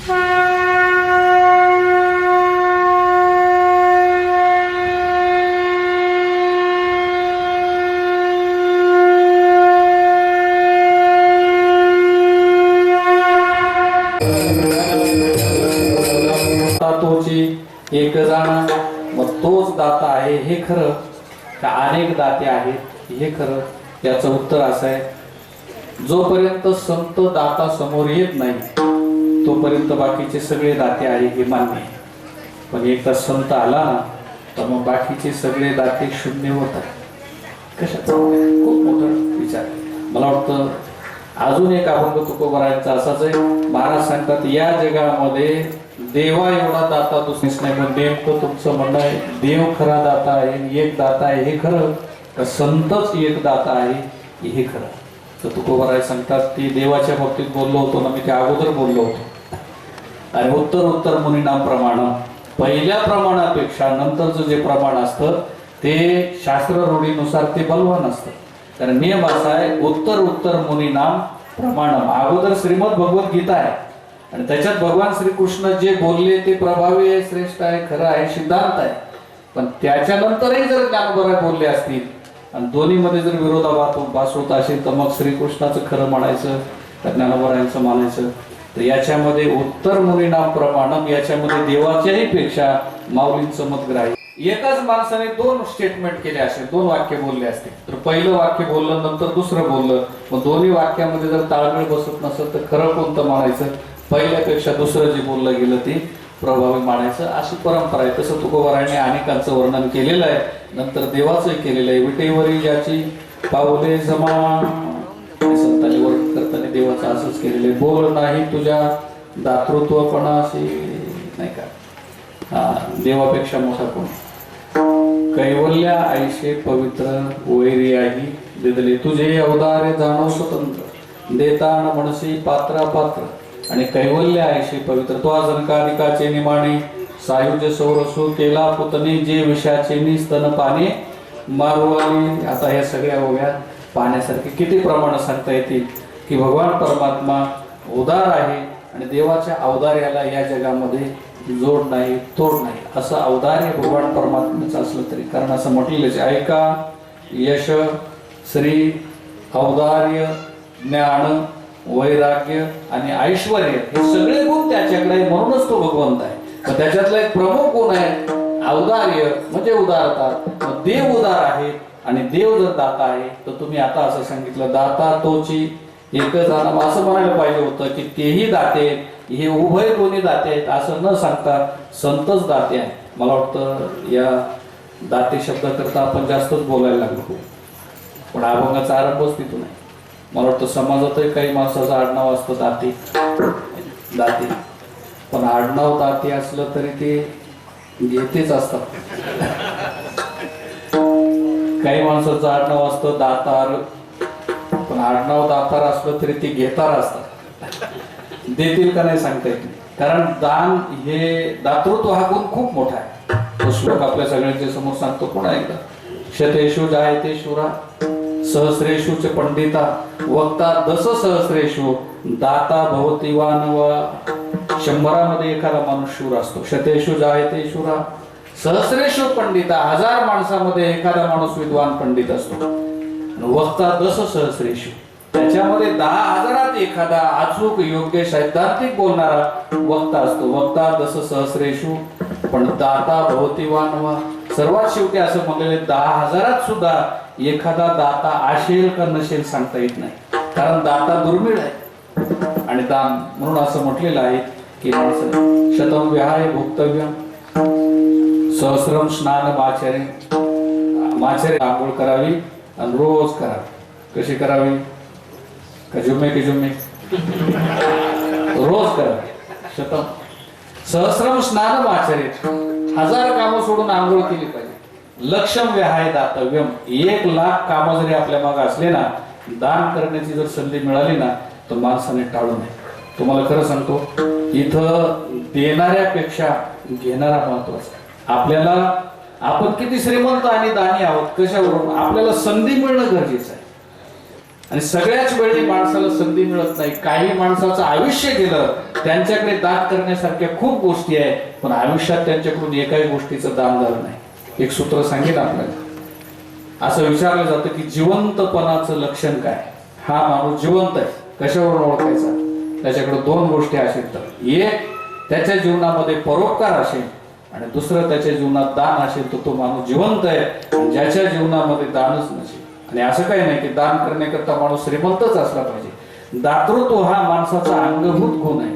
एक जण मग तोच दाता आहे हे खरं का अनेक दाते आहेत हे खरं? याचं उत्तर असं आहे, जोपर्यंत संत दाता समोर येत नाही तोपर्यंत बाकीचे सगळे दाते आहे हे मान्य आहे. पण एकदा संत आला ना तर मग बाकीचे सगळे दाते शून्य होतात. कशाचा? खूप मोठा विचार. मला वाटतं अजून एक अभंग तुकोबारायांचा असाच आहे. महाराज सांगतात, या जगामध्ये देवा एवढा दाता दुसरीच नाही. पण नेमकं तुमचं म्हणणं आहे देव खरा दाता आहे, एक दाता आहे हे खरं का संतच एक दाता आहे हे खरं? तर तुकोबाराय सांगतात, ती देवाच्या बाबतीत बोललो होतो ना मी, त्या अगोदर बोललो होतो. आणि उत्तर मुनीनाम प्रमाण, पहिल्या प्रमाणापेक्षा नंतरचं जे प्रमाण असतं ते शास्त्र रूढीनुसार ते बलवान असतं. कारण नियम असा आहे, उत्तर मुनीनाम प्रमाण. अगोदर श्रीमद भगवद्गीता आहे आणि त्याच्यात भगवान श्रीकृष्ण जे बोलले ते प्रभावी आहे, श्रेष्ठ आहे, खरं आहे, सिद्धांत आहे. पण त्याच्यानंतरही जर ज्ञानोबा बोलले असतील आणि दोन्हीमध्ये जर विरोधाभास होत असेल तर मग श्रीकृष्णाचं खरं म्हणायचं तर ज्ञानोबारायांचं मानायचं. तर याच्यामध्ये उत्तर मुनीनाम प्रमाणम, याच्यामध्ये देवाच्याही पेक्षा माऊलींचं मत ग्राह्य. एकाच माणसाने दोन स्टेटमेंट केले असेल, दोन वाक्य बोलले असते, तर पहिलं वाक्य बोललं नंतर दुसरं बोललं, मग दोन्ही वाक्यामध्ये जर ताळमेळ बसत नसेल तर खरं कोणतं मानायचं? पहिल्यापेक्षा दुसरं जे बोललं गेलं ते प्रभावी मानायचं, अशी परंपरा आहे. तसं तुकोबारायांनी अनेकांचं वर्णन केलेलं आहे, नंतर देवाचंही केलेलं आहे. विटेवरी ज्याची पावले जमा, संतांनी वर्णन करताना देवाचं असंच केलेलं आहे. बोल नाही तुझ्या दातृत्वपणाशी, नाही का, देवापेक्षा मोठा कोण? कैवल्या आईशे पवित्र वैरी आई, दिदले तुझे अवतारे जाणव स्वतंत्र, देता न म्हणसी पात्रा पात्र. आणि कैवल्य आईशे पवित्र तो जनकाधिकाचे निमाणे, सायुज्य सौरसू केला पुतने, जे विषाचे निस्तन पाने मारवाली. आता ह्या सगळ्या ओव्या पाहण्यासारखे किती प्रमाण सांगता येतील की भगवान परमात्मा उदार आहे आणि देवाच्या अवदार्याला या जगामध्ये जोड नाही तोड नाही. असं अवदार्य भगवान परमात्म्याचं असलं तरी, कारण असं म्हटलेलं आहे, ऐका यश श्री औदार्य ज्ञान वैराग्य आणि ऐश्वर हे सगळे गुण त्याच्याकडे, म्हणूनच तो भगवंत आहे. तर त्याच्यातला एक प्रमुख गुण आहे औदार्य, म्हणजे उदारता. देव उदार आहे आणि देव जर दाता आहे तर तुम्ही आता असं सांगितलं दाता तोची एकच आनाम, असं म्हणायला पाहिजे होतं की तेही दाते, हे उभय दोन्ही दाते आहेत असं न सांगता संतच दाते आहे. मला वाटतं या दाते शब्दाकरता आपण जास्तच बोलायला लागलो, पण अभंगाचा आरंभच तिथून आहे. मला वाटतं समाजातही काही माणसाचं आडनाव असतं दाते, पण आडनाव दाते असलं तरी ते घेतेच असतात. काही माणसाचं आडनाव असतं दातार, पण आडनाव दातार असलं तरी ते घेतार असतात. देतील का नाही सांगता येत नाही, कारण दान हे दातृत्व हा गुण खूप मोठा आहे. तो श्लोक आपल्या सगळ्यांच्या समोर सांगतो पुन्हा एकदा, शतेषु जायते शूरा सहस्रेषु च पंडिता, वक्ता दस सहस्रेषु दाता भवती वानवा. 100मध्ये एखादा माणूस शूर असतो. शतेषु जायते शूरा सहस्रेषु पंडिता, 1000 माणसामध्ये एखादा माणूस विद्वान पंडित असतो. वक्ता दस सहस्रेषु, त्याच्यामध्ये 10,000 एखादा अचूक योग्य सैद्धांतिक बोलणारा वक्ता असतो. वक्ता दस सहस्रेषु पण दाता भवती वानवा. सर्वात शेवटी असं म्हणलेले 10,000 सुद्धा एखादा दाता असेल का नसेल सांगता येत नाही, कारण दाता दुर्मिळ आहे. आणि दान म्हणून असं म्हटलेलं आहे की शतम विहाय भोक्तव्यम सहस्रम स्नान माचरे आंघोळ करावी आणि रोज करावी. कशी करावी? जुम्मे रोज करावी. शतम सहस्रम स्नान आचरित, 1000 कामं सोडून आंघोळ केली पाहिजे. लक्षम व्याहाय दातव्यम, 1,00,000 कामं जरी आपल्या मागे असले ना, दान करण्याची जर संधी मिळाली ना तर माणसाने टाळू नये. तुम्हाला खरं सांगतो, इथं देणाऱ्यापेक्षा घेणारा महत्वाचा. आपल्याला आपण किती श्रीमंत आणि दानी आहोत कशावरून? आपल्याला संधी मिळणं गरजेचं आहे. आणि सगळ्याच वेळी माणसाला संधी मिळत नाही. काही माणसाचं आयुष्य गेलं त्यांच्याकडे दान करण्यासारख्या खूप गोष्टी आहेत, पण आयुष्यात त्यांच्याकडून एकाही गोष्टीचं दान झालं नाही. एक सूत्र सांगेन आपल्याला. असं विचारलं जातं की जिवंतपणाचं लक्षण काय? हा माणूस जिवंत आहे कशावरून ओळखायचा? त्याच्याकडे दोन गोष्टी असेल तर, एक त्याच्या जीवनामध्ये परोपकार असेल आणि दुसरं त्याच्या जीवनात दान असेल तर तो माणूस जिवंत आहे. आणि ज्याच्या जीवनामध्ये दानच नसेल, आणि असं काही नाही की दान करण्याकरता माणूस श्रीमंतच असला पाहिजे, दातृत्व हा माणसाचा अंगभूत गुण आहे.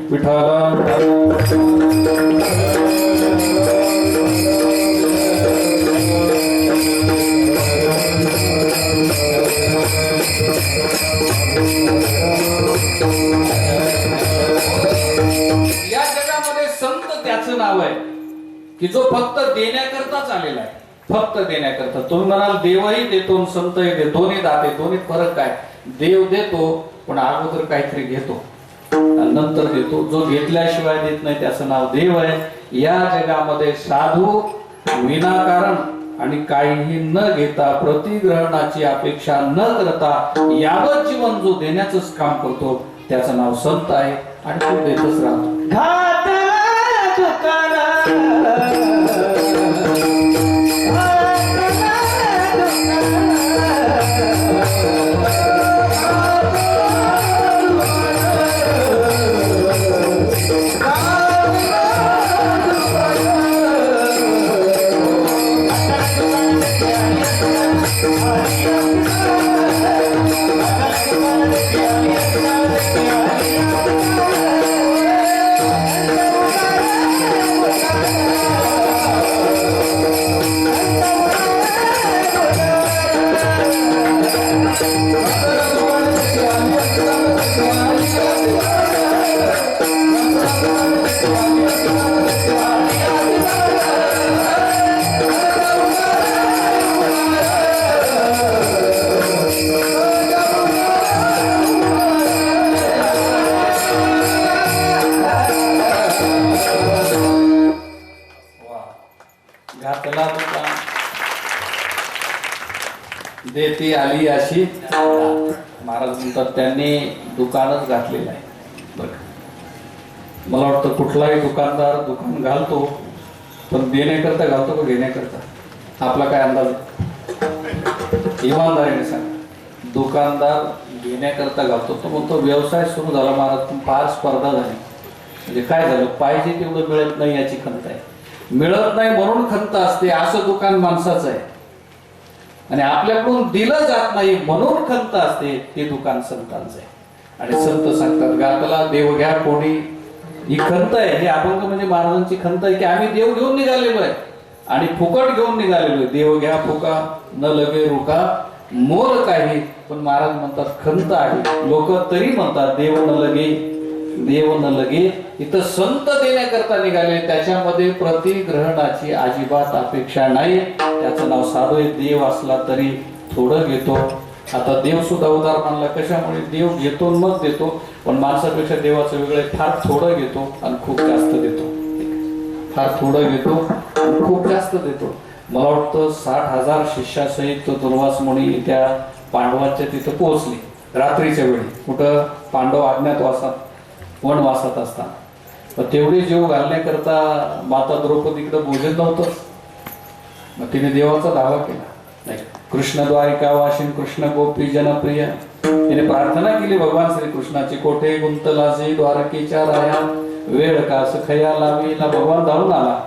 या जगामध्ये संत त्याचं नाव आहे की जो फक्त देण्याकरताच आलेला आहे, फक्त देण्याकरता. तुम्ही म्हणाल देवही देतो संतही देतो, दोन्ही दाते, दोन्ही फरक काय? देव देतो पण अगोदर काहीतरी घेतो नंतर देतो. जो घेतल्याशिवाय देत नाही त्याचं नाव देव आहे. या जगामध्ये साधू विनाकारण आणि काहीही न घेता, प्रतिग्रहणाची अपेक्षा न करता यावत जीवन जो देण्याचंच काम करतो त्याचं नाव संत आहे आणि तो देतच राहतो. देती आली अशी महाराज म्हणतात त्यांनी दुकानच घातलेलं आहे. बघ, मला वाटतं कुठलाही दुकानदार दुकान घालतो पण देण्याकरता घालतो का घेण्याकरता? आपला काय अंदाज आहे? इमानदारीने सांग. दुकानदार घेण्याकरता घालतो. तो म्हणतो व्यवसाय सुरू झाला महाराज, फार स्पर्धा झाली, म्हणजे काय झालं, पाहिजे तेवढं मिळत नाही याची खंत आहे. मिळत नाही म्हणून खंत असते, असं दुकान माणसाचं आहे. आणि आपल्याकडून दिलं जात नाही म्हणून खंत असते, ते दुकान संतांचं आहे. आणि संत सांगतात गाताला देव घ्या कोणी, ही खंत आहे. हे अभंग म्हणजे महाराजांची खंत आहे की आम्ही देव घेऊन निघालेलो आहे आणि फुकट घेऊन निघालेलो आहे. देव घ्या फुका न लगे रुका मोल काही, पण महाराज म्हणतात खंत आहे. लोक तरी म्हणतात देव न लगे, देव न लगे. इथं संत देण्याकरता निघाले, त्याच्यामध्ये प्रतिग्रहणाची अजिबात अपेक्षा नाही. त्याचं नाव साधू आहे. देव असला तरी थोडं घेतो. आता देव सुद्धा उदार मानला, कशामुळे? देव घेतो मग देतो, पण माणसापेक्षा देवाचं वेगळं, फार थोडं घेतो आणि खूप जास्त देतो. फार थोडं घेतो आणि खूप जास्त देतो. मला वाटतं 60,000 शिष्यासहित दुर्वास मुनी त्या पांडवांच्या तिथं पोहोचले रात्रीच्या वेळी. कुठं? पांडव अज्ञातवासात वनवासात असताना. मग तेवढे जीव घालण्याकरता माता द्रौपदीकडे भोजन नव्हतंच. मग तिने देवाचा दावा केला. नाही, कृष्ण द्वारिका वाशिन कृष्ण गोपी जनप्रिय. तिने प्रार्थना केली भगवान श्रीकृष्णाची, कोठे गुंतलासी द्वारकेच्या राया, वेळ का सखया लावीला. भगवान धावून आला,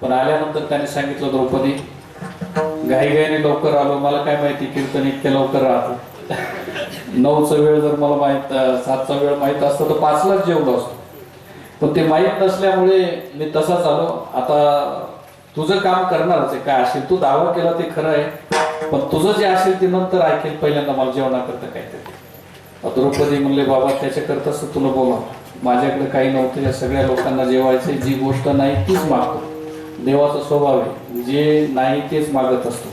पण आल्यानंतर त्याने सांगितलं द्रौपदी घाईघाईने लवकर आलो, मला काय माहिती कीर्तन इतक्या लवकर राहतो. 9चा वेळ जर मला माहित, 7चा वेळ माहित असतं तर 5लाच जेवलो असतो, पण ते माहीत नसल्यामुळे मी तसाच आलो. आता तुझं काम करणारच आहे, काय असेल तू दावा केला ते खरं आहे, पण तुझं जे असेल ते नंतर ऐकेल, पहिल्यांदा मला जेवणाकरता काहीतरी. द्रौपदी म्हणले बाबा त्याच्याकरताच तुला बोला, माझ्याकडे काही नव्हतं, या सगळ्या लोकांना जेवायचे, जी गोष्ट नाही तीच मागतो. देवाचा स्वभाव आहे, जे नाही तेच मागत असतो.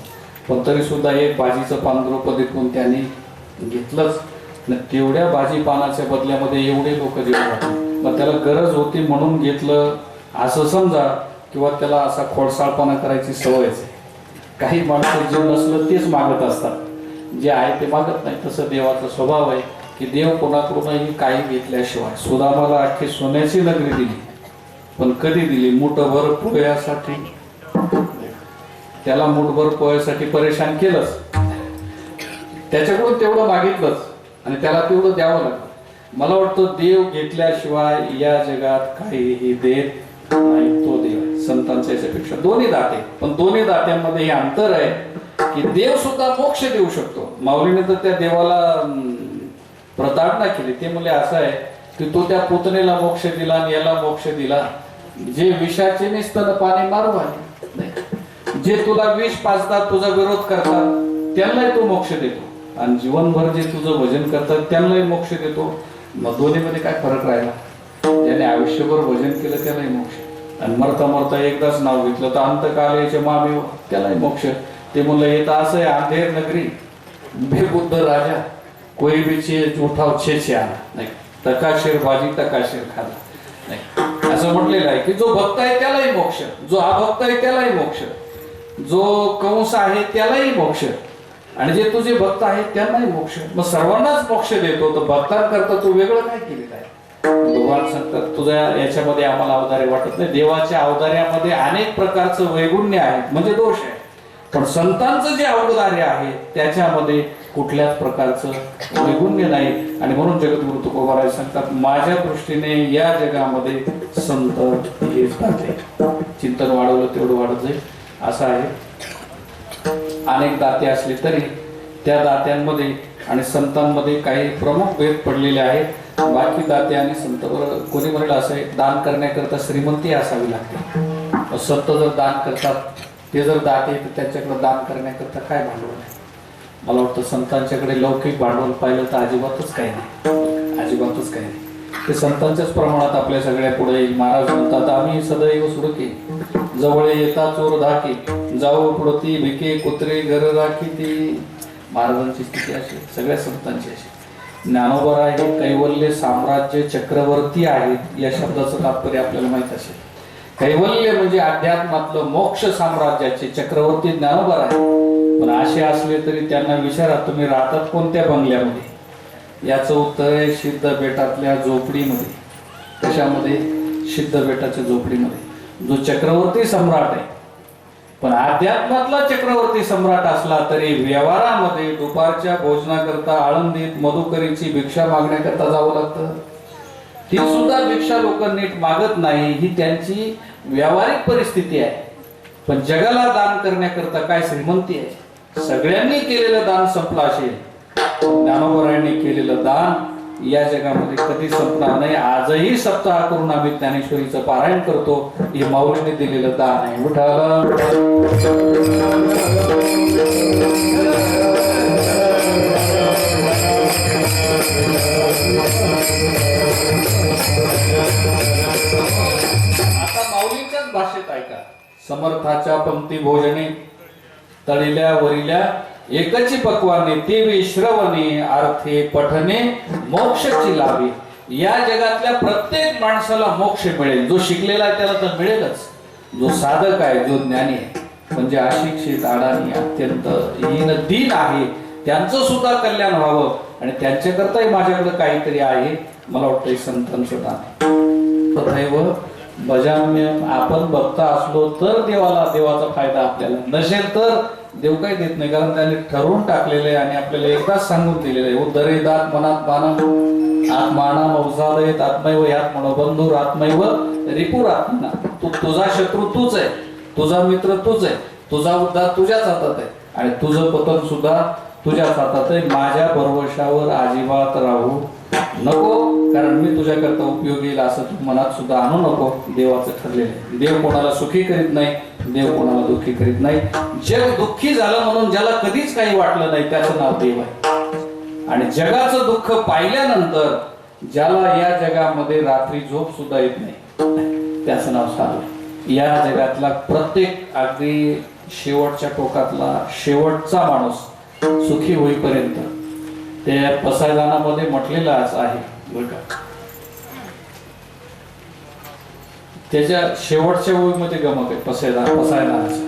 पण तरी सुद्धा एक भाजीचं पान द्रौपदीतून त्यांनी घेतलंच. तेवढ्या भाजी पानाच्या बदल्यामध्ये एवढे लोक जेवतात. मग त्याला गरज होती म्हणून घेतलं असं समजा, किंवा त्याला असा खोडसाळपणा करायची सवयच आहे. काही माणसं जे नसलं तेच मागत असतात, जे आहे ते मागत नाही. तसं देवाचा स्वभाव आहे. की देव कोणाकडूनही काही घेतल्याशिवाय सुदामाला अख्खी सोन्याची नगरी दिली, पण कधी दिली? मुठभर पोह्यासाठी. त्याला मुठभर पोह्यासाठी परेशान केलंच, त्याच्याकडून तेवढं मागितलंच आणि त्याला तेवढं द्यावं लागलं. मला वाटतं देव घेतल्याशिवाय या जगात काहीही देत नाही. तो देव आहे संतांच्या याच्यापेक्षा दोन्ही दाते, पण दोन्ही दात्यांमध्ये हे अंतर आहे की देव सुद्धा मोक्ष देऊ शकतो. माऊलीने तर त्या देवाला प्रताडना केली. ते म्हणजे असं आहे की तो त्या पुतणेला मोक्ष दिला आणि याला मोक्ष दिला, जे विषाचे निस्तन पाणी मारू आले, जे तुला विष पाजतात, तुझा विरोध करतात, त्यांनाही तो मोक्ष देतो, आणि जीवनभर जे तुझं भजन करतात त्यांनाही मोक्ष देतो. मग दोन्हीमध्ये काय फरक राहिला? ज्याने आयुष्यभर भजन केलं त्यालाही मोक्ष, आणि मरता मरता एकदाच नाव घेतलं तर अंतकाळाचे मामी त्यालाही मोक्ष. ते म्हणलं येत असं आहे अंधेर नगरी बेबुद्ध राजा, कोई भी चीज उठाव छे आला नाही, तकाशीर भाजी तकाशीर खाला नाही, असं म्हटलेलं आहे की जो भक्त आहे त्यालाही मोक्ष, जो अभक्त आहे त्यालाही मोक्ष, जो कंस आहे त्यालाही मोक्ष, आणि जे तुझे भक्त आहेत त्यांनाही मोक्ष. मग सर्वांनाच मोक्ष देतो, तर भक्तांकरता तू वेगळं काय केलेलं आहे? भगवान सांगतात तुझ्या याच्यामध्ये आम्हाला अवतारे वाटत नाही. देवाच्या अवतार्यामध्ये अनेक प्रकारचं वैगुण्य आहे, म्हणजे दोष आहे, पण संतांचं जे अवतार्य आहे त्याच्यामध्ये कुठल्याच प्रकारचं वैगुण्य नाही. आणि म्हणून जगद्गुरु तुकोबाराय सांगतात माझ्या दृष्टीने या जगामध्ये संत हेच दाते. चिंतन वाढवलं तेवढं वाढत जाईल असं आहे. अनेक दाते असले तरी त्या दात्यांमध्ये आणि संतांमध्ये काही प्रमुख भेद पडलेले आहेत. बाकी दाते आणि संत, कोणी म्हणेल असं आहे दान करण्याकरता श्रीमंती असावी लागते. संत जर दान करतात, ते जर दाते तर त्यांच्याकडे दान करण्याकरता काय भांडवल आहे? मला वाटतं संतांच्याकडे लौकिक भांडवल पाहिलं तर अजिबातच काही नाही, अजिबातच काही नाही. ते संतांच्याच प्रमाणात आपल्या सगळ्या पुढे येईल. महाराज म्हणतात आम्ही सदैव सुरके जवळ येता चोर धाके, जाऊ पुढती भिके कुत्रे घर राखी. ती महाराजांची स्थिती अशी, सगळ्या संतांची अशी. ज्ञानोबा आहे कैवल्य साम्राज्य चक्रवर्ती आहेत या शब्दाचं तात्पर्य आपल्याला माहित असेल. कैवल्य म्हणजे अध्यात्मातलं मोक्ष साम्राज्याचे चक्रवर्ती ज्ञानोबा आहे. पण असे असले तरी त्यांना विचारा तुम्ही राहतात कोणत्या बंगल्यामध्ये? याचं उत्तर आहे सिद्ध बेटातल्या झोपडीमध्ये. कशामध्ये? सिद्ध बेटाच्या झोपडीमध्ये. जो चक्रवर्ती सम्राट आहे, पण अध्यात्मातला चक्रवर्ती सम्राट असला तरी व्यवहारामध्ये दुपारच्या भोजनाकरता आळंदीत मधुकरीची भिक्षा मागण्याकरता जावं लागतं. ती सुद्धा भिक्षा लोक नीट मागत नाही, ही त्यांची व्यावहारिक परिस्थिती आहे. पण जगाला दान करण्याकरता काय श्रीमंती आहे? सगळ्यांनी केलेलं दान संपलं असेल, ज्ञानोबरायांनी केलेलं दान या जगामध्ये कधी संपणार नाही. आजही सप्ताह करून आम्ही ज्ञानेश्वरीचं पारायण करतो. हे माऊलीने दिलेलं दान आहे. विठ्ठल आता माऊलीच्याच भाषेत ऐका. समर्थाच्या पंक्ती भोजने तळील्या वरिल्या एकची पक्वाने ते श्रवणे अर्थे पठने मोक्षची लाभे. या जगातल्या प्रत्येक माणसाला मोक्ष मिळेल. जो शिकलेला आहे त्याला तर मिळेलच, जो साधक आहे, जो ज्ञानी आहे. म्हणजे अशिक्षित अडाणी अत्यंत हीन दीन आहे त्यांचं सुद्धा कल्याण व्हावं, आणि त्यांच्याकरताही माझ्याकडे काहीतरी आहे. मला वाटतं संतांचं दान तथैव भजाम्यम. आपण भक्त असलो तर देवाचा फायदा आपल्याला, नसेल तर देव काही देत नाही. कारण त्याने ठरवून टाकलेलं आहे आणि आपल्याला एकदाच सांगून दिलेलं आहे. उद्धरे दात मनात बाणा आत्माना मौसादयत आत्मैव यात मनोबंधू आत्मैव रिपुर आत्मना. तू तुझा शत्रू तूच आहे, तुझा मित्र तूच आहे, तुझा उद्धार तुझ्याच हातात आहे, आणि तुझं पतन सुद्धा तुझ्याच हातात आहे. माझ्या भरवशावर अजिबात राहू नको, कारण मी तुझ्याकरता उपयोगी येईल असं तू मनात सुद्धा आणू नको. देवाचं ठरलेलं आहे. देव कोणाला सुखी करीत नाही, देव कोणाला दुःखी करीत नाही. जग दुःखी झालं म्हणून ज्याला कधीच काही वाटलं नाही त्याचं नाव देव आहे. आणि जगाचं दुःख पाहिल्यानंतर ज्याला या जगामध्ये रात्री झोप सुद्धा येत नाही त्याचं नाव साधू. या जगातला प्रत्येक अगदी शेवटच्या टोकातला शेवटचा माणूस सुखी होईपर्यंत ते पसायदानामध्ये म्हटलेलाच आहे बरं का. त्याच्या शेवटच्या ओळीमध्ये गमक आहे पसायदानाचा.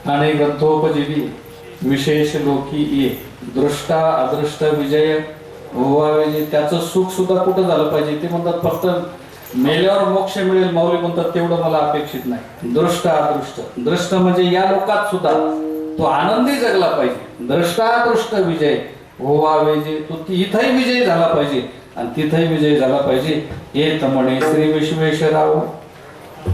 आणि ग्रंथोपजीवी विशेष लोकी ये दृष्टा अदृष्ट विजय होवावे, त्याचं सुख सुद्धा कुठं झालं पाहिजे. ते म्हणतात फक्त मेल्यावर मोक्ष मिळेल, माऊली म्हणतात तेवढं मला अपेक्षित नाही. दृष्ट अदृष्ट, दृष्ट म्हणजे या लोकात सुद्धा तो आनंदी जगला पाहिजे. दृष्टादृष्ट विजय होवावे, जे तो इथंही विजय झाला पाहिजे आणि तिथंही विजय झाला पाहिजे. येत म्हणे श्री विश्वेश्वराव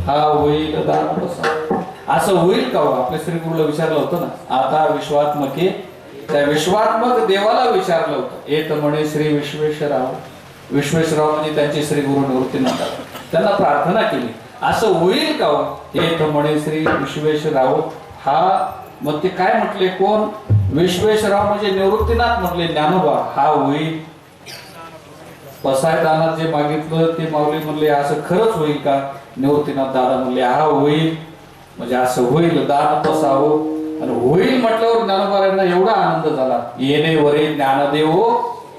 हा होईल दान बसा. असं होईल का हो? आपल्या श्री गुरुला विचारलं होतं ना, आता विश्वात्मके, त्या विश्वात्मक देवाला विचारलं होतं. येत म्हणे श्री विश्वेश्वराव, विश्वेश्वराव म्हणजे त्यांचे श्री गुरु निवृत्तीनाथ, त्यांना प्रार्थना केली, असं होईल का हो? येत म्हणे श्री विश्वेश्वराव हा. मग ते काय म्हटले, कोण? विश्वेश्वराव म्हणजे निवृत्तीनाथ म्हटले, ज्ञानोबा हा होईल. पसायदानात जे मागितलं ते माऊली म्हणले असं खरंच होईल का? निवृत्तीनाथ दादा म्हणले हा होईल. म्हणजे असं होईल, दान पसावं. आणि होईल म्हटल्यावर ज्ञानोबारांना एवढा आनंद झाला. येणे वरे ज्ञानदेव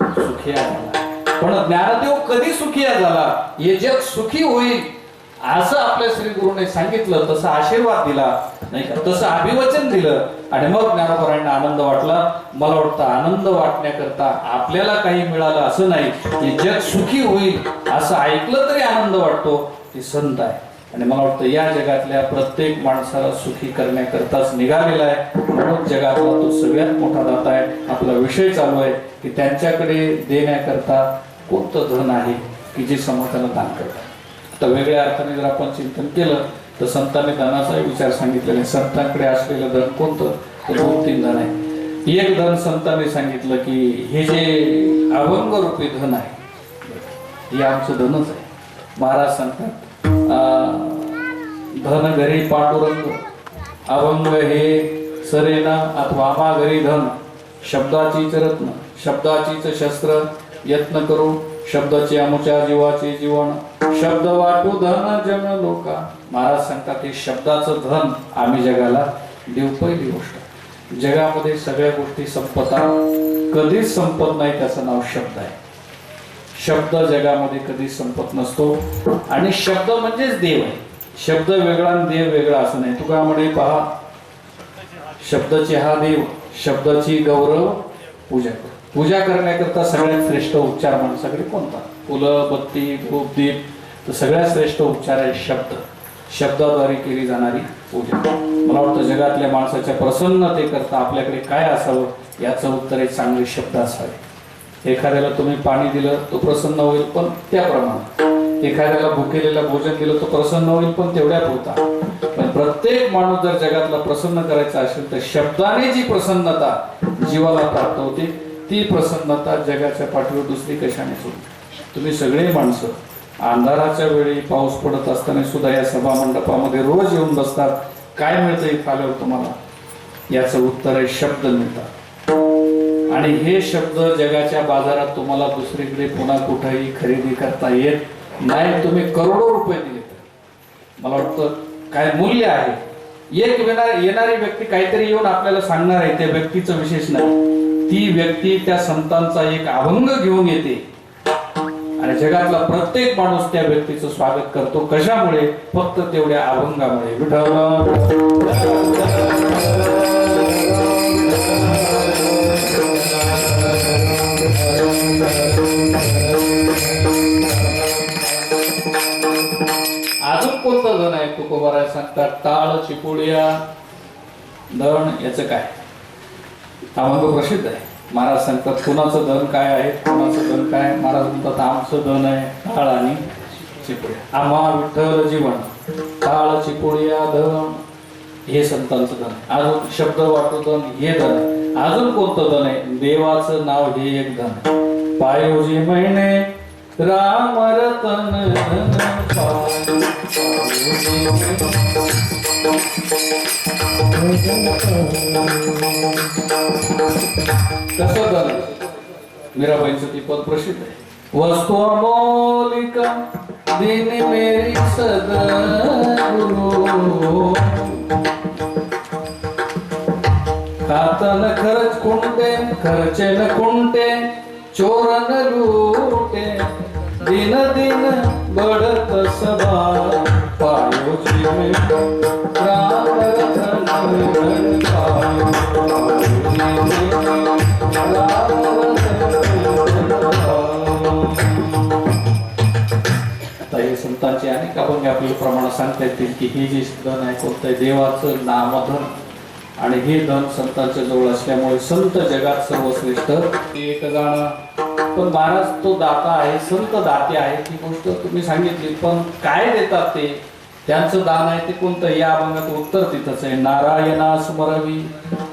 सुखिया झाला. पण ज्ञानदेव कधी सुखिया झाला? हे जग सुखी होईल असं आपल्या श्री गुरुने सांगितलं, तसा आशीर्वाद दिला नाही का, तसं अभिवचन दिलं आणि मग ज्ञानोबारांना आनंद वाटला. मला वाटतं आनंद वाटण्याकरता आपल्याला काही मिळालं असं नाही, हे जग सुखी होईल असं ऐकलं तरी आनंद वाटतो. ते संत आहे आणि मला वाटतं या जगातल्या प्रत्येक माणसाला सुखी करण्याकरताच निघालेला आहे. म्हणून जगातला तो सगळ्यात मोठा दाता आहे. आपला विषय चालू आहे की त्यांच्याकडे देण्याकरता कोणतं धन आहे की जे समोरच्याला दान करतात. तर वेगळ्या अर्थाने जर आपण चिंतन केलं तर संतांनी धनाचा विचार सांगितलेला आहे. संतांकडे असलेलं धन कोणतं? तर 2-3 धन आहे. एक धन संतांनी सांगितलं की हे जे अभंग रूपी धन आहे हे आमचं धनच आहे. महाराज सांगतात धन घरी पांडुरंग, अभंग हे सरेना अथवा आम्हा घरी धन, शब्दाचीच रत्न, शब्दाचीच शस्त्र, यत्न करू शब्दाचे आमुच्या जीवाचे जीवन, शब्द वाटू धन जन लोका. महाराज सांगतात हे शब्दाचं धन आम्ही जगाला देऊ. पहिली गोष्ट, जगामध्ये सगळ्या गोष्टी संपतात, कधीच संपत नाही, त्याचं नाव शब्द आहे. शब्द जगामध्ये कधीच संपत नसतो आणि शब्द म्हणजेच देव आहे. शब्द वेगळा आणि देव वेगळा असं नाही. तुका म्हणे पहा, शब्दाची हा देव, शब्दाची गौरव पूजा कर. पूजा करण्याकरता सगळ्यात श्रेष्ठ उच्चार माणसाकडे कोणता? फुलं, बत्ती, धूप, दीप, तर सगळ्यात श्रेष्ठ उपचार आहे शब्द. शब्दाद्वारे केली जाणारी पूजा. मला वाटतं जगातल्या माणसाच्या प्रसन्नतेकरता आपल्याकडे काय असावं याचं उत्तर आहे चांगले शब्द असावे. एखाद्याला तुम्ही पाणी दिलं तो प्रसन्न होईल पण त्या प्रमाणात, एखाद्याला भुकेलेला भोजन दिलं तो प्रसन्न होईल पण तेवढ्या पुरता. पण प्रत्येक माणूस जर जगातला प्रसन्न करायचा असेल तर शब्दाने जी प्रसन्नता जीवाला प्राप्त होते ती प्रसन्नता जगाच्या पाठीवर दुसरी कशानेच होती. तुम्ही सगळे माणसं अंधाराच्या वेळी पाऊस पडत असताना सुद्धा या सभा मंडपामध्ये रोज येऊन बसतात. काय मिळतं इथं आल्यावर तुम्हाला? याचं उत्तर आहे शब्द मिळतात. आणि हे शब्द जगाच्या बाजारात तुम्हाला दुसरीकडे पुन्हा कुठेही खरेदी करता येत नाही. तुम्ही करोडो रुपये दिले तर मला वाटतं काय मूल्य आहे? एक येणारी व्यक्ती काहीतरी येऊन आपल्याला सांगणार आहे, त्या व्यक्तीचं विशेष नाही. ती व्यक्ती त्या संतांचा एक अभंग घेऊन येते आणि जगातला प्रत्येक माणूस त्या व्यक्तीचं स्वागत करतो. कशामुळे? फक्त तेवढ्या अभंगामुळे. अजून कोणतं धन आहे? तुकोबाराय सांगतात टाळ चिपुडिया धन. याचं काय? अभंग प्रसिद्ध आहे. महाराज सांगतात कुणाचं धन काय आहे, कुणाचं धन काय? महाराज म्हणतात आमचं धन आहे टाळ आणि चिपुडिया. आम्हा विठ्ठल जीवन टाळ चिपुडिया धन, हे संतांचं धन. अजून शब्द वाटू धन, हे धन. अजून कोणतं धन आहे? देवाचं नाव हे एक धन. पायोजी महिने राम रतन कसं धन? मीराबाईंचं ती पद प्रसिद्ध आहे. वस्तु अमोलिका दिनी मेरी सद्गुरु, खातन खर्च कुंटे खर्चे न कुंटे, चोरन लूटे दिन दिन बढ़त सभा, पायोजी में राम रतन संतांचे अनेक अभंग आपल्याला प्रमाणात सांगता येतील की हे जे धन आहे कोणतं आहे देवाचं नामधन आणि हे धन संतांच्या जवळ असल्यामुळे संत जगात सर्वश्रेष्ठ एक गाणं. पण महाराज तो दाता आहे संत दाते आहे ती गोष्ट तुम्ही सांगितली, पण काय देतात ते त्यांचं दान आहे ते कोणतं? या अभंगात उत्तर तिथंच आहे. नारायणा स्मरवी.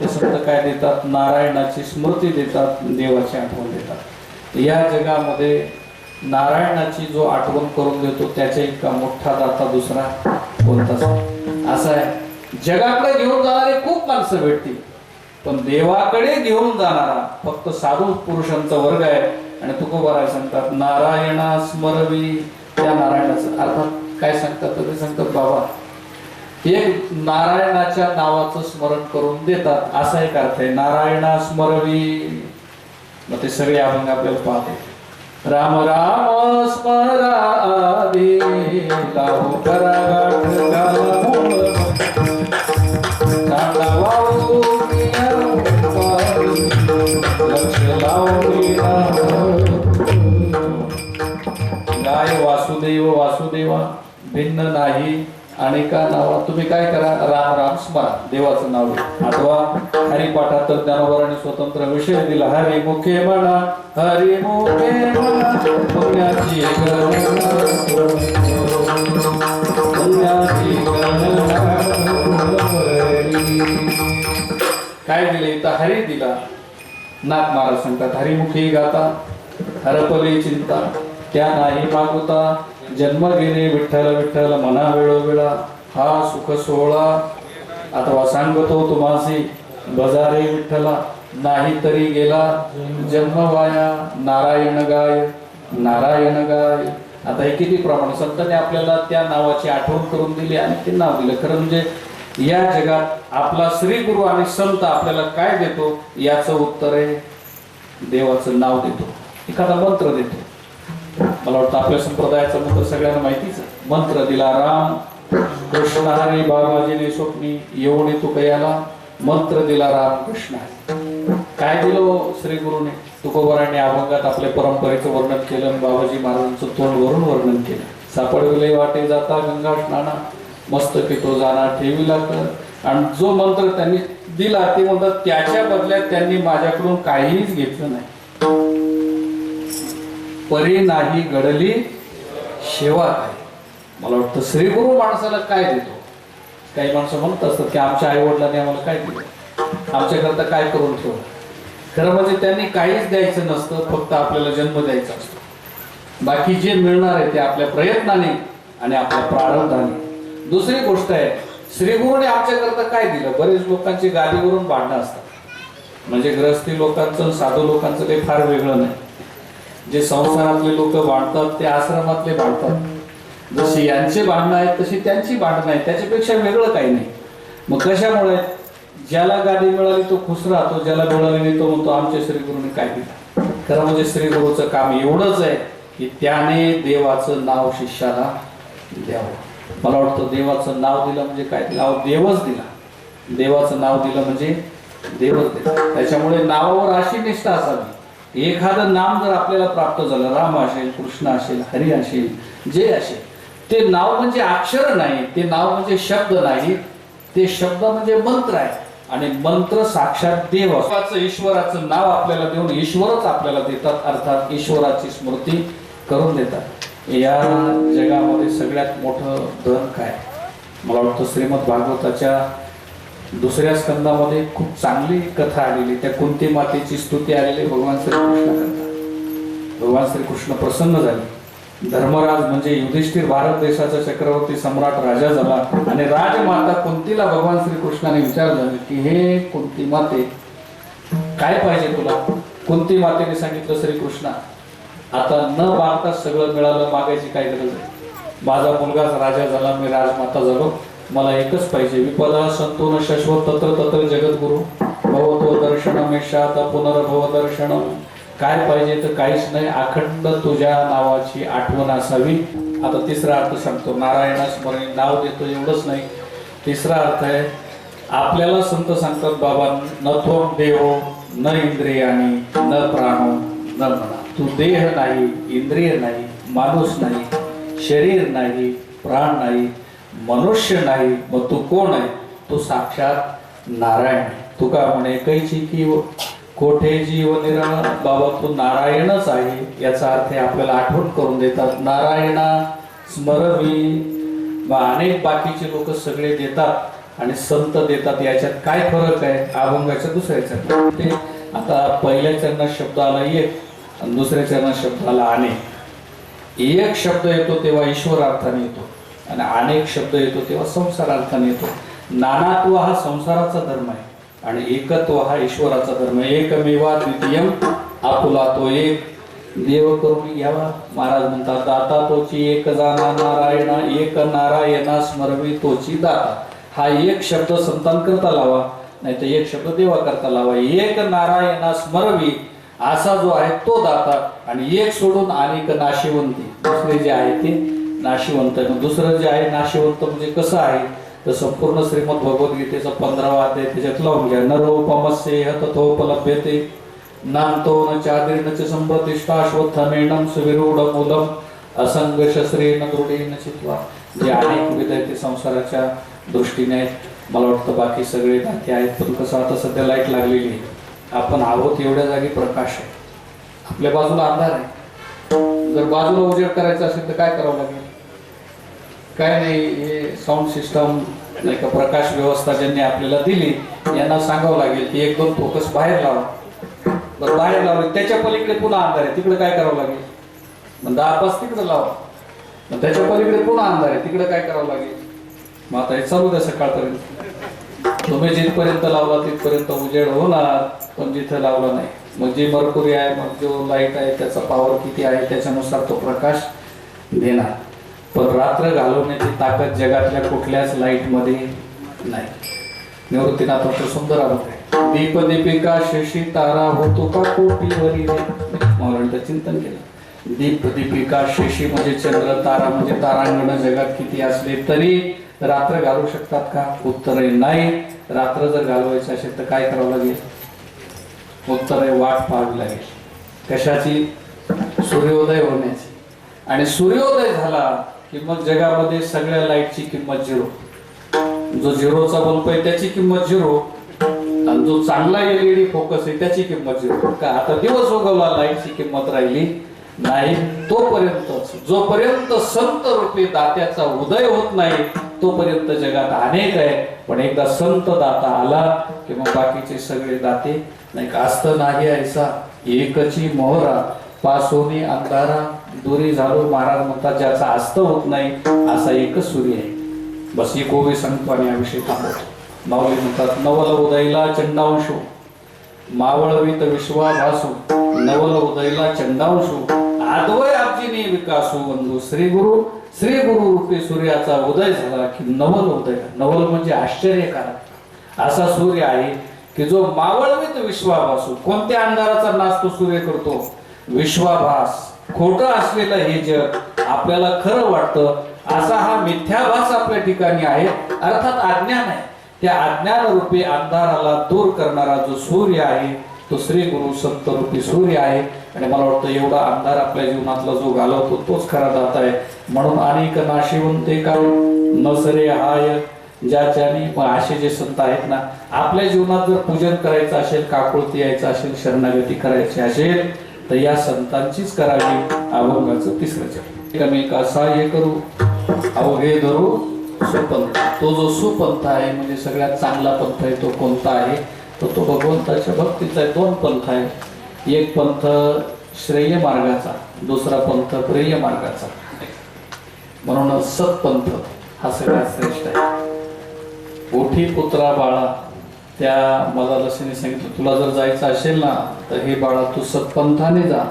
ते संत काय देतात? नारायणाची स्मृती देतात, देवाची आठवण देतात. या जगामध्ये नारायणाची जो आठवण करून देतो त्याच्या इतका मोठा दाता दुसरा कोणताच असा आहे. जगाकडे घेऊन जाणारे खूप माणसं भेटतील, पण देवाकडे घेऊन जाणारा फक्त साधू पुरुषांचा वर्ग आहे. आणि तुकोबाराय सांगतात नारायणा स्मरवी. त्या नारायणाचं अर्थात काय सांगतात ते सांगतात बाबा एक नारायणाच्या नावाचं स्मरण करून देतात असा एक अर्थ आहे. नारायणा स्मरवी. मग ते सगळे अभंग आपल्याला पाहते. राम राम स्मरावी लावू करागाठ गाय वासुदेव वासुदेवा भिन्न नाही अनेका नावा. तुम्ही काय करा राम राम स्मरा देवाचं नाव अथवा हरिपाठात तर ज्ञानोबराने स्वतंत्र विषय दिला. हरी मुखे म्हणा हरी मुखे म्हणा पुण्याची काय दिले तर हरी दिला. नाथ महाराज सांगतात हरिमुखी गाता हरपली चिंता त्या नाही मागुता जन्म गेले विठ्ठल विठ्ठल मना वेळोवेळा हा सुख सोहळा. अथवा सांगतो तुम्हासी बजारे विठ्ठला नाही तरी गेला जन्म वाया नारायण गाय नारायण गाय. आता हे किती प्रमाण संतांनी आपल्याला त्या नावाची आठवण करून दिली आणि ते नाव दिलं. खरं म्हणजे या जगात आपला श्री गुरु आणि संत आपल्याला काय देतो याचं उत्तर आहे देवाचं नाव देतो, एखादा मंत्र देतो. मला वाटतं आपल्या संप्रदायाचा मंत्र सगळ्यांना माहितीच आहे. मंत्र दिला राम कृष्ण हरी बाबाजीने स्वप्नी येऊन तू कयाला. मंत्र दिला राम कृष्ण. काय दिलं श्री गुरुने? तुकोबाराने अभंगात आपल्या परंपरेचं वर्णन केलं, बाबाजी महाराजांचं तोंड वरून वर्णन केलं. सापडविले वाटे जाता गंगा स्नाना मस्तकी तो जाना ठेवीला कर. आणि जो मंत्र त्यांनी दिला ते म्हणतात त्याच्या बदल्यात त्यांनी माझ्याकडून काहीच घेतलं नाही. परी नाही घडली शेवा काय. मला वाटतं श्री गुरु माणसाला काय देतो? काही माणसं म्हणत असतात की आमच्या आई वडिलांनी आम्हाला काय दिलं, आमच्याकरता काय करून ठेवलं. खरं म्हणजे त्यांनी काहीच द्यायचं नसतं, फक्त आपल्याला जन्म द्यायचा असतो. बाकी जे मिळणार आहे ते आपल्या प्रयत्नाने आणि आपल्या प्रारंभाने. दुसरी गोष्ट आहे श्रीगुरूने आमच्याकरता काय दिलं. बरेच लोकांची गादीवरून भांडणं असतात, म्हणजे गृहस्थी लोकांचं साधू लोकांचं काही फार वेगळं नाही. जे संसारातले लोक भांडतात ते आश्रमातले भांडतात. जशी यांचे भांडणं आहेत तशी त्यांची भांडणं आहेत, त्याच्यापेक्षा वेगळं काही नाही. मग कशामुळे? ज्याला गादी मिळाली तो खुश राहतो, ज्याला मिळाली नाही तो म्हणतो आमच्या श्रीगुरूने काय दिलं. खरं म्हणजे श्रीगुरूचं काम एवढंच आहे की त्याने देवाचं नाव शिष्याला द्यावं. मला वाटतं देवाचं नाव दिलं म्हणजे काय दिलं? देवच दिला. देवाचं नाव दिलं म्हणजे देवच दिला. त्याच्यामुळे नावावर अशी निष्ठा असावी. एखादं नाम जर आपल्याला प्राप्त झालं, राम असेल कृष्ण असेल हरी असेल जे असेल, ते नाव म्हणजे अक्षर नाही, ते नाव म्हणजे शब्द नाही, ते शब्द म्हणजे मंत्र आहे. आणि मंत्र साक्षात देव असतो. ईश्वराचं नाव आपल्याला देऊन ईश्वरच आपल्याला देतात, अर्थात ईश्वराची स्मृती करून देतात. या जगामध्ये सगळ्यात मोठं धन काय? मला वाटतं श्रीमद भागवताच्या दुसऱ्या स्कंदामध्ये खूप चांगली कथा आलेली. त्या कुंती मातेची स्तुती आलेली भगवान श्रीकृष्ण करतात. भगवान श्रीकृष्ण प्रसन्न झाले. धर्मराज म्हणजे युधिष्ठिर भारत देशाचा चक्रवर्ती सम्राट राजा झाला आणि राजमाता कुंतीला भगवान श्रीकृष्णाने विचारलं की हे कुंती माते काय पाहिजे तुला? कुंती मातेने सांगितलं श्रीकृष्णा आता न मागता सगळं मिळालं, मागायची काय गरज आहे. माझा मुलगाच राजा झाला, मी राजमाता झालो, मला एकच पाहिजे. विपदा संतोन शाश्वत तत्र तत्र जगद्गुरु भवतो दर्शनम आता पुनर्भव दर्शनम. काय पाहिजे तर काहीच नाही, अखंड तुझ्या नावाची आठवण असावी. आता तिसरा अर्थ सांगतो. नारायणा स्मरणी नाव देतो एवढंच नाही, तिसरा अर्थ आहे आपल्याला संत सांगतात बाबा न त्वम देहो न इंद्रियानी न प्राणो न मना. तू देह नाही, इंद्रिय नाही, माणूस नाही, शरीर नाही, प्राण नाही, मनुष्य नाही, मग तू कोण आहे? तो साक्षात नारायण. तुका म्हणे कैची की कोठे जीव निराळा, बाबा तू नारायणच आहे. याचा अर्थ आपल्याला आठवण करून देतात, नारायणा स्मरवी. अनेक बाकीचे लोक सगळे देतात आणि संत देतात, याच्यात काय फरक आहे? अभंगाच्या दुसऱ्या चरणात ते आता पहिल्या चरणात शब्द आला एक आणि दुसऱ्या चरणात शब्द आला अनेक. एक शब्द येतो तेव्हा ईश्वर अर्थाने येतो आणि अनेक शब्द येतो तेव्हा संसार अर्थाने येतो. नानात्व हा संसाराचा धर्म आहे आणि एकत्व हा ईश्वराचा धर्म आहे. एकमेवा द्वितीयम, आपुला तो एक देव करून घ्यावा. महाराज म्हणतात दाता तोची एक जाणा नारायणा, एक नारायणा स्मरवी तोची दाता. हा एक शब्द संतांकरता लावा, नाही तर एक शब्द देवा करता लावा. एक नारायणा स्मरवी असा जो आहे तो दाता, आणि एक सोडून अनेक नाशिवंती, दुसरे जे आहे ते नाशिवंत. दुसरं जे आहे नाशिवंत म्हणजे कसं आहे तर संपूर्ण श्रीमद भगवद्गीतेचा 15वा अध्याय त्याच्यात लावून घ्या. नरोपमस्येह तथोपलभ्यते नामतो न चाद्रिन च संप्रतिष्ठाश्वत्थमेनं सुविरूढमूलम असंग शस्त्रेण दृढेन चित्वा. जे अनेक विध आहेत ते संसाराच्या दृष्टीने आहेत. मला वाटतं बाकी सगळे दाते आहेत, पण कसं आता सध्या लाईट लागलेली आहे, आपण आहोत एवढ्या जागी प्रकाश आहे, आपल्या बाजूला अंधार आहे. जर बाजूला उजेड करायचा असेल तर काय करावं लागेल? काय नाही, हे साऊंड सिस्टम नाही का प्रकाश व्यवस्था ज्यांनी आपल्याला दिली यांना सांगावं लागेल की 1-2 फोकस बाहेर लावा. बरं बाहेर लावले, त्याच्या पलीकडे पुन्हा अंधार आहे, तिकडे काय करावं लागेल? मग 10-5 तिकडे लावा. मग त्याच्या पलीकडे पुन्हा अंधार आहे, तिकडे काय करावं लागेल? मग आता हे चालू द्या सकाळपर्यंत. तुम्ही जिथपर्यंत लावला तिथपर्यंत उजेड होणार, पण जिथे लावला नाही. मग जी मर्कुरी आहे, मग जो लाईट आहे त्याचा पॉवर किती आहे त्याच्यानुसार तो प्रकाश देणार. पण रात्र घालवण्याची ताकद जगातल्या कुठल्याच लाईट मध्ये नाही. निवृत्तीनाथाचं सुंदर अर्थ आहे. दीप दीपिका शशी तारा होतो का कोटीवरी. महाराजांचं चिंतन केलं. दीप दीपिका शशी म्हणजे चंद्र, तारा म्हणजे तारांगण जगात किती असले तरी रात्र घालू शकतात का? उत्तर आहे नाही. रात्र जर घालवायचं असेल तर काय करावं लागेल? उत्तर आहे वाट पाहावी लागेल. कशाची? सूर्योदय होण्याची. आणि सूर्योदय झाला की मग जगामध्ये सगळ्या लाईटची किंमत 0. जो 0चा बल्ब आहे त्याची किंमत 0 आणि जो चांगला एलईडी फोकस आहे त्याची किंमत 0. का आता दिवस उगवला, लाईटची किंमत राहिली नाही. तोपर्यंत जोपर्यंत संत रूपी दात्याचा उदय होत नाही तोपर्यंत जगात अनेक आहे. पण एकदा संत दाता आला की मग बाकीचे सगळे दाते नाही का. असत नाही ऐसा एकची मोहरा, पासोनी अंधारा दुरी झालो. महाराज म्हणतात ज्याचा अस्त होत नाही असा एकच सूर्य आहे. बस एक ओवी सांगतो आणि याविषयी थांबवतो. माऊली म्हणतात नवल उदयला चंडांशू, मावळवीत विश्वाभासू. नवल उदयला चंडांशू, आदवय आपजीने विकासू. बंधू श्री गुरु रूपी सूर्याचा उदय झाला की नवल उदय. नवल म्हणजे आश्चर्यकारक असा सूर्य आहे की जो मावळवीत विश्वाभासू. कोणत्या अंधाराचा नाश तो सूर्य करतो? विश्वाभास. खोटं असलेलं हे जग आपल्याला खरं वाटतं असा हा मिथ्याभास आपल्या ठिकाणी आहे. अर्थात अज्ञान आहे. त्या अज्ञान रूपी अंधाराला दूर करणारा जो सूर्य आहे तो श्री गुरु संत रूपी सूर्य आहे. आणि मला वाटतं एवढा अंधार आपल्या जीवनातला जो घालवतो तोच खरा दाता आहे. म्हणून अनेक नाशिवंते का नसरे हाय ज्याच्याने. पण असे जे संत आहेत ना, आपल्या जीवनात जर पूजन करायचं असेल, काकुळती यायचं असेल, शरणागती करायची असेल तर या संतांचीच करावी. अभंगाचं 3रं चरण. एकमेका सहाय्य करू अवघे धरू सुपंथ. तो जो सुपंथ आहे म्हणजे सगळ्यात चांगला पंथ आहे तो कोणता आहे? तो भगवंताच्या भक्तीचा आहे. 2 पंथ आहे. एक पंथ श्रेय मार्गाचा, दुसरा पंथ प्रेय मार्गाचा. म्हणून सत्पंथ हा सगळ्यात श्रेष्ठ आहे. ओठी पुत्रा बाळा, त्या मला लसीने सांगितलं तुला जर जायचं असेल ना तर हे बाळा तू सत्पंथाने जा.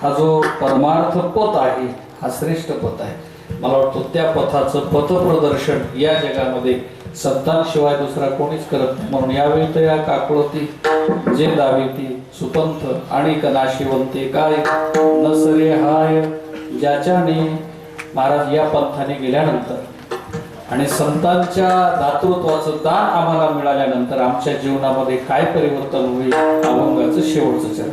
हा जो परमार्थ पथ आहे हा श्रेष्ठ पथ आहे. मला वाटतं त्या पथाचं पथप्रदर्शन या जगामध्ये संतांशिवाय दुसरा कोणीच करत नाही. म्हणून यावेळी तर या काकुळती जे दाविती सुपंथ आणि नाशिवंते काय नसरे हाय ज्याच्याने. महाराज या पंथाने गेल्यानंतर आणि संतांच्या दातृत्वाचं दान आम्हाला मिळाल्यानंतर आमच्या जीवनामध्ये काय परिवर्तन होईल? अभंगाचं शेवटचं चरण.